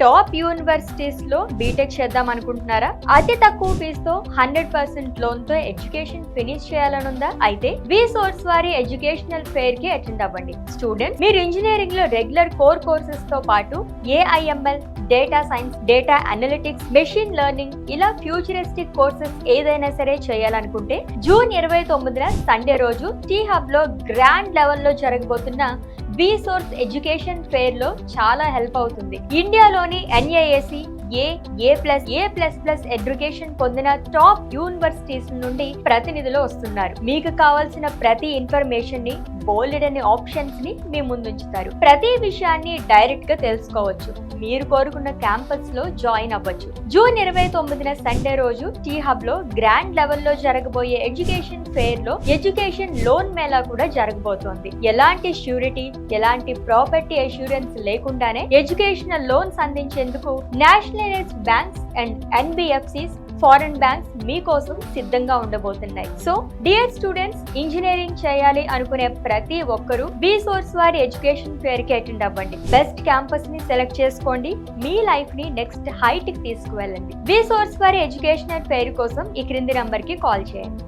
Top universities లో BTech చేద్దాం అనుకుంటున్నారా? అతి తక్కువ ఫీజుతో 100% లోన్ తో ఎడ్యుకేషన్ ఫినిష్ చేయాలనుందా? అయితే విసోర్స్ వారి ఎడ్యుకేషనల్ ఫెయిర్ కి అటెండ్ అవ్వండి. స్టూడెంట్, మీరు ఇంజనీరింగ్ లో రెగ్యులర్ కోర్ కోర్సెస్ తో పాటు AIML, data science, data analytics, machine learning ఇలా ఫ్యూచరిస్టిక్ కోర్సెస్ ఏదైనా సరే చేయాలనుకుంటే జూన్ 29న సండే రోజు టీ హబ్ లో గ్రాండ్ లెవెల్లో జరగబోతున్న విసోర్స్ ఎడ్యుకేషన్ ఫెయిర్ లో చాలా హెల్ప్ అవుతుంది. ఇండియాలోని ఎన్ఐఏసి ఏ++ ఎడ్యుకేషన్ పొందిన టాప్ యూనివర్సిటీస్ నుండి ప్రతినిధులు వస్తున్నారు. మీకు కావాల్సిన ప్రతి ఇన్ఫర్మేషన్ ని, బోలెడని ఆప్షన్స్ ని మీ ముందుంచుతారు. ప్రతి విషయాన్ని డైరెక్ట్ గా తెలుసుకోవచ్చు. మీరు కోరుకున్న క్యాంపస్ లో జాయిన్ అవ్వచ్చు. జూన్ 29న సండే రోజు టీ హబ్ లో గ్రాండ్ లెవెల్లో జరగబోయే ఎడ్యుకేషన్ ఫెయిర్ లో ఎడ్యుకేషన్ లోన్ మేళా కూడా జరగబోతోంది. ఎలాంటి ష్యూరిటీ, ఎలాంటి ప్రాపర్టీ అష్యూరెన్స్ లేకుండానే ఎడ్యుకేషనల్ లోన్స్ అందించేందుకు nationalised banks and NBFCs, foreign banks మీకోసం సిద్ధంగా ఉండబోతున్నాయి. సో డియర్ స్టూడెంట్స్, ఇంజనీరింగ్ చేయాలి అనుకునే ప్రతి ఒక్కరూ విసోర్స్ వారి ఎడ్యుకేషన్ ఫెయిర్ కి అటెండ్ అవ్వండి. బెస్ట్ క్యాంపస్ ని సెలెక్ట్ చేసుకోండి. మీ లైఫ్ ని నెక్స్ట్ హైట్ కి తీసుకువెళ్ళండి. విసోర్స్ వారి ఎడ్యుకేషనల్ ఫెయిర్ కోసం ఈ క్రింది నంబర్ కి కాల్ చేయండి.